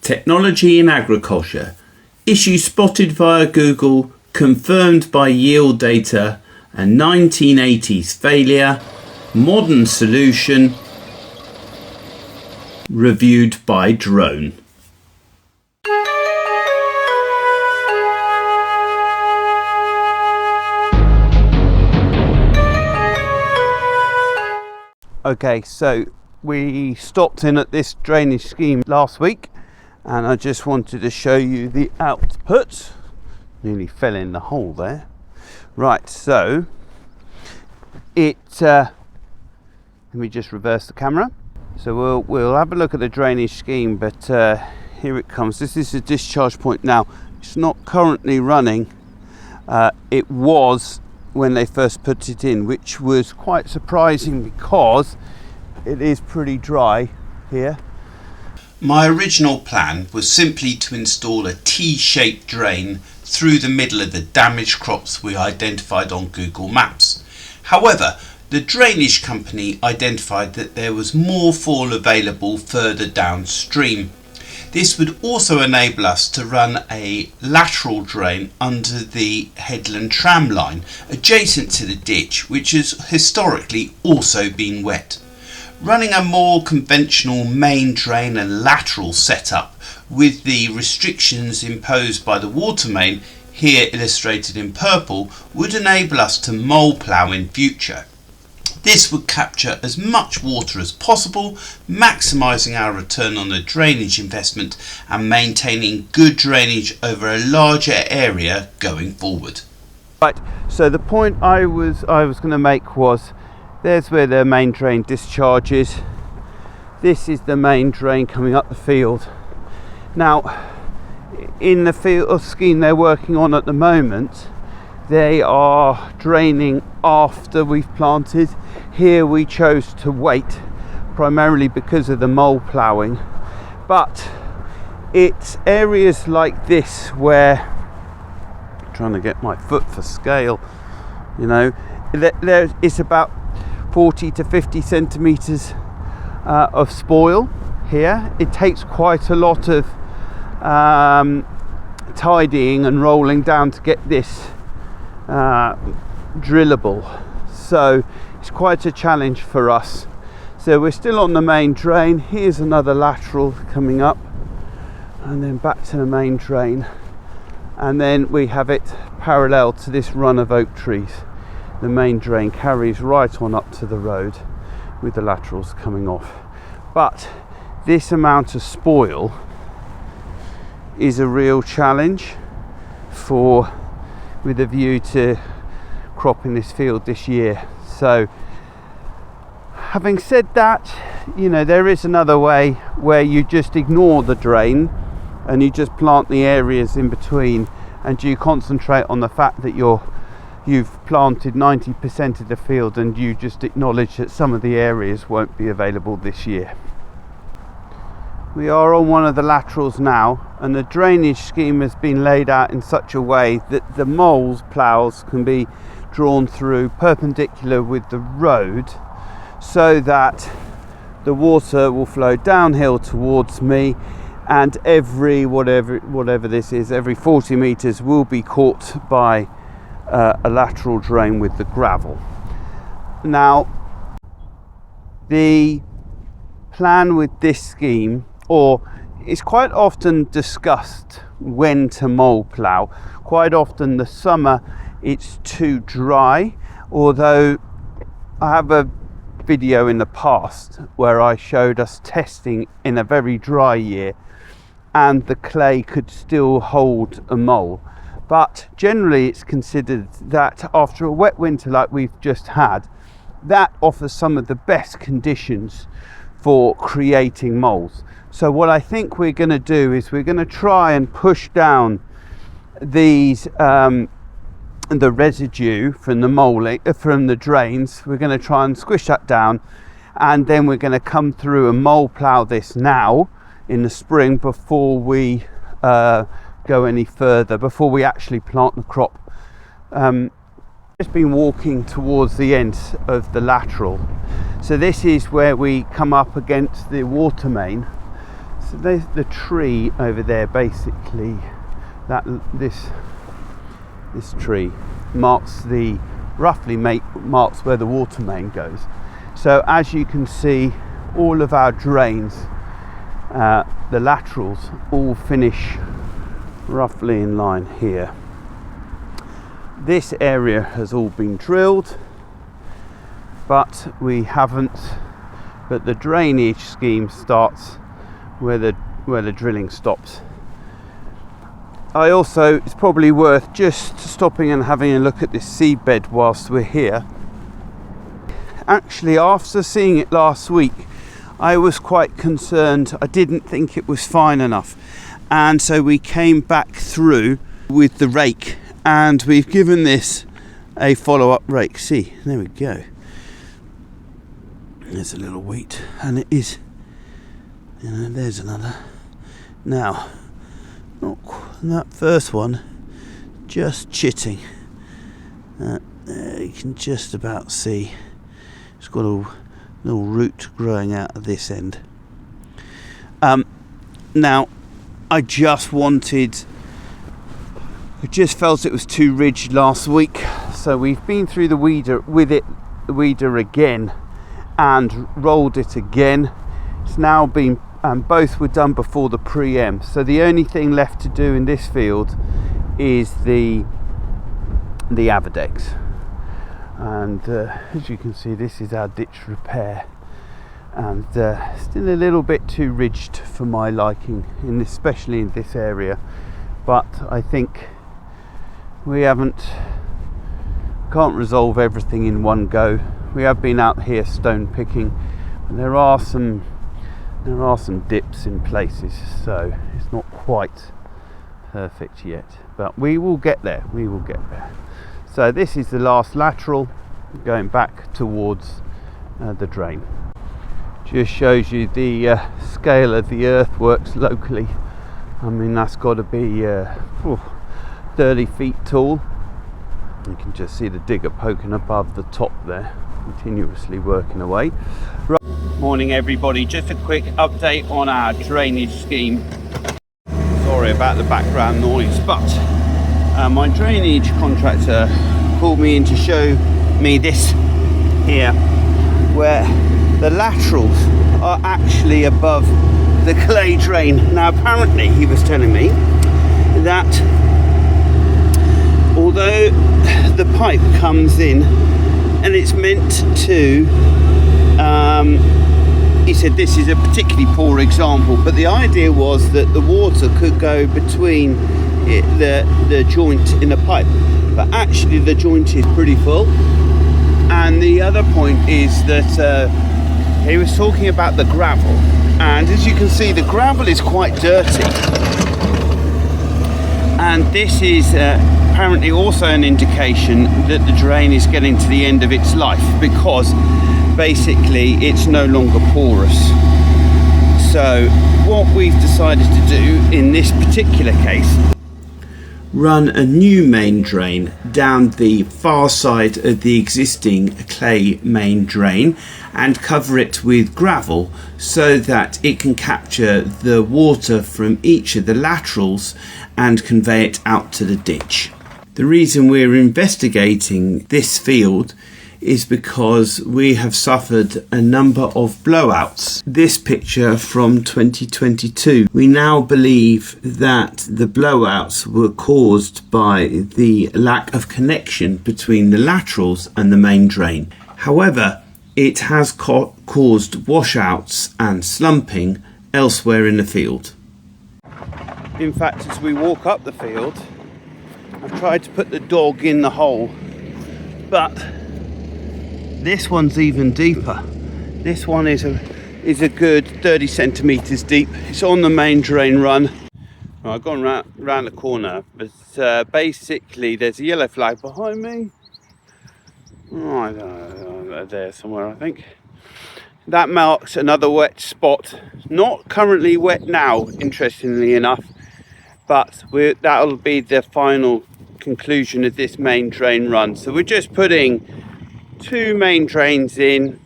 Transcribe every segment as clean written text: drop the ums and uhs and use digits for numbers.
Technology in agriculture. Issue spotted via Google, confirmed by yield data, a 1980s failure, modern solution, reviewed by drone. Okay, so we stopped in at this drainage scheme last week and I just wanted to show you the output. Nearly fell in the hole there. Right, so let me just reverse the camera. So we'll have a look at the drainage scheme, but here it comes. This is the discharge point now. It's not currently running. It was when they first put it in, which was quite surprising because it is pretty dry here. My original plan was simply to install a T-shaped drain through the middle of the damaged crops we identified on Google Maps. However, the drainage company identified that there was more fall available further downstream. This would also enable us to run a lateral drain under the headland tram line adjacent to the ditch, which has historically also been wet. Running a more conventional main drain and lateral setup with the restrictions imposed by the water main, here illustrated in purple, would enable us to mole plough in future. This would capture as much water as possible, maximising our return on the drainage investment and maintaining good drainage over a larger area going forward. Right, so the point I was going to make was, there's where the main drain discharges. This is the main drain coming up the field. Now, in the field scheme they're working on at the moment, they are draining after we've planted. Here we chose to wait, primarily because of the mole ploughing. But it's areas like this where, I'm trying to get my foot for scale, you know, it's about 40 to 50 centimetres of spoil here. It takes quite a lot of tidying and rolling down to get this drillable, so it's quite a challenge for us. So we're still on the main drain. Here's another lateral coming up and then back to the main drain, and then we have it parallel to this run of oak trees. The main drain carries right on up to the road with the laterals coming off. But this amount of spoil is a real challenge with a view to cropping this field this year. So having said that, you know, there is another way where you just ignore the drain and you just plant the areas in between, and you concentrate on the fact that you've planted 90% of the field, and you just acknowledge that some of the areas won't be available this year. We are on one of the laterals now, and the drainage scheme has been laid out in such a way that the mole ploughs can be drawn through perpendicular with the road, so that the water will flow downhill towards me, and every whatever this is, every 40 meters will be caught by a lateral drain with the gravel. Now, the plan with this scheme, or it's quite often discussed when to mole plough. Quite often the summer it's too dry, although I have a video in the past where I showed us testing in a very dry year and the clay could still hold a mole. But generally it's considered that after a wet winter like we've just had, that offers some of the best conditions for creating moles. So what I think we're going to do is we're going to try and push down these the residue from the drains. We're going to try and squish that down, and then we're going to come through and mole plough this now in the spring before we go any further, before we actually plant the crop. Just been walking towards the end of the lateral, so this is where we come up against the water main. So there's the tree over there. Basically, this tree marks roughly marks where the water main goes. So as you can see, all of our drains, the laterals, all finish roughly in line here. This area has all been drilled, but the drainage scheme starts where the drilling stops. It's probably worth just stopping and having a look at this seabed whilst we're here. Actually, after seeing it last week, I was quite concerned. I didn't think it was fine enough, and so we came back through with the rake, and we've given this a follow-up rake. See, there we go. There's a little wheat, and it is, there's another. Now, that first one just chitting. You can just about see it's got a little root growing out of this end. Now, I just felt it was too rigid last week, so we've been through the weeder again and rolled it again. It's now been, both were done before the pre-em, so the only thing left to do in this field is the Avadex. And as you can see, this is our ditch repair, and still a little bit too rigid for my liking, especially in this area. But I think we can't resolve everything in one go. We have been out here stone picking, and there are some dips in places, so it's not quite perfect yet, but we will get there. So this is the last lateral going back towards the drain. Just shows you the scale of the earthworks locally. I mean, that's got to be 30 feet tall. You can just see the digger poking above the top there, continuously working away. Morning everybody, just a quick update on our drainage scheme. Sorry about the background noise, but my drainage contractor called me in to show me this here, where the laterals are actually above the clay drain. Now apparently he was telling me that although the pipe comes in and it's meant to, he said this is a particularly poor example, but the idea was that the water could go between the joint in the pipe, but actually the joint is pretty full. And the other point is that he was talking about the gravel, and as you can see, the gravel is quite dirty, and this is apparently also an indication that the drain is getting to the end of its life, because basically it's no longer porous. So what we've decided to do in this particular case, run a new main drain down the far side of the existing clay main drain and cover it with gravel so that it can capture the water from each of the laterals and convey it out to the ditch. The reason we're investigating this field is because we have suffered a number of blowouts. This picture from 2022. We now believe that the blowouts were caused by the lack of connection between the laterals and the main drain. However, it has caused washouts and slumping elsewhere in the field. In fact, as we walk up the field, I've tried to put the dog in the hole, but this one's even deeper. This one is a good 30 centimeters deep. It's on the main drain run. Well, I've gone round the corner, but basically there's a yellow flag behind me. Oh, I don't know, there somewhere I think. That marks another wet spot. Not currently wet now, interestingly enough, but that'll be the final conclusion of this main drain run. So we're just putting 2 main drains in,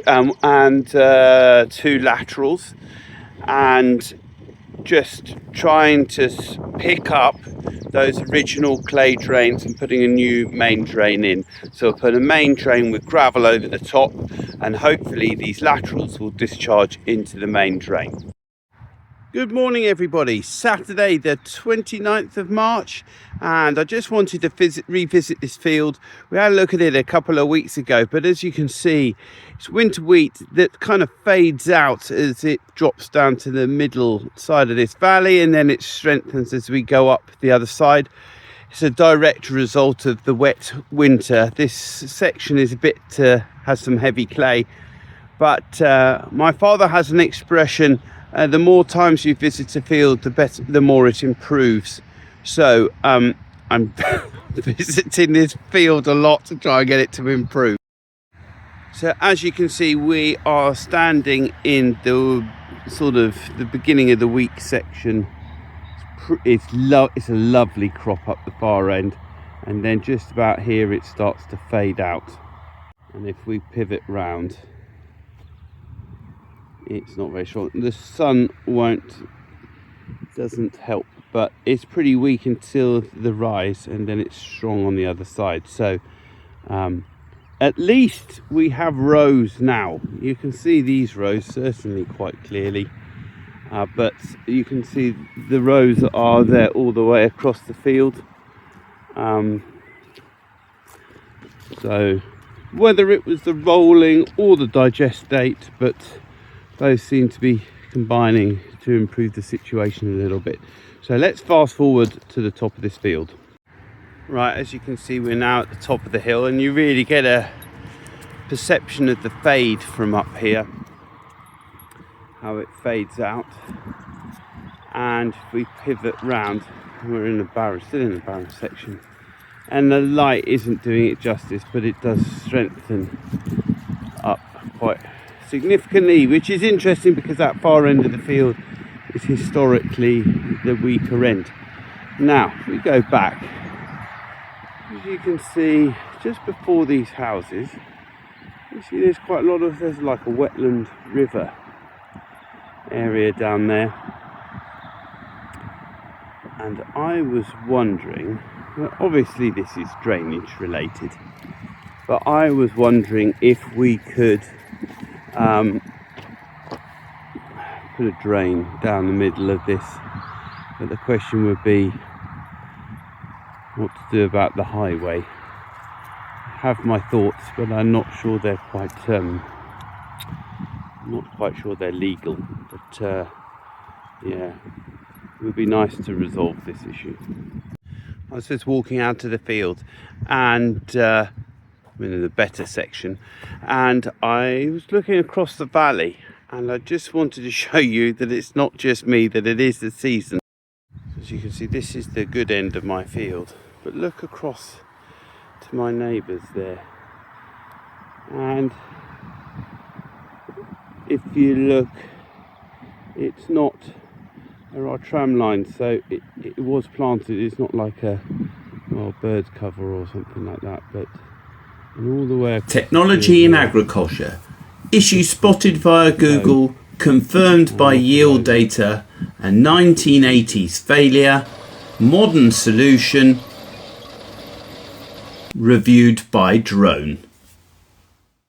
and 2 laterals, and just trying to pick up those original clay drains and putting a new main drain in. So I'll put a main drain with gravel over the top, and hopefully these laterals will discharge into the main drain. Good morning everybody, Saturday the 29th of March, and I just wanted to revisit this field. We had a look at it a couple of weeks ago, but as you can see, it's winter wheat that kind of fades out as it drops down to the middle side of this valley, and then it strengthens as we go up the other side. It's a direct result of the wet winter. This section is a bit has some heavy clay, but my father has an expression: the more times you visit a field, the more it improves. So I'm visiting this field a lot to try and get it to improve. So as you can see, we are standing in the sort of the beginning of the wheat section. It's a lovely crop up the far end, and then just about here it starts to fade out. And if we pivot round, it's not very strong. The sun doesn't help, but it's pretty weak until the rise, and then it's strong on the other side. So at least we have rows now. You can see these rows certainly quite clearly, but you can see the rows are there all the way across the field. So whether it was the rolling or the digestate, but those seem to be combining to improve the situation a little bit. So let's fast forward to the top of this field. Right, as you can see, we're now at the top of the hill, and you really get a perception of the fade from up here, how it fades out. And if we pivot round, we're in still in the barren section, and the light isn't doing it justice, but it does strengthen up quite significantly, which is interesting because that far end of the field is historically the weaker end. Now if we go back, as you can see, just before these houses, you see there's quite a lot of, there's like a wetland river area down there, and I was wondering, well, obviously this is drainage related, but I was wondering if we could put a drain down the middle of this. But the question would be what to do about the highway. I have my thoughts, but I'm not sure they're quite legal. But yeah, it would be nice to resolve this issue. I was just walking out to the field, and I'm in the better section, and I was looking across the valley, and I just wanted to show you that it's not just me, that it is the season. As you can see, this is the good end of my field, but look across to my neighbours there, and if you look, it's not, there are tram lines, so it was planted. It's not like a bird's cover or something like that, but all the way. Technology in agriculture. Issue spotted via Google, confirmed by yield data, a 1980s failure, modern solution, reviewed by drone.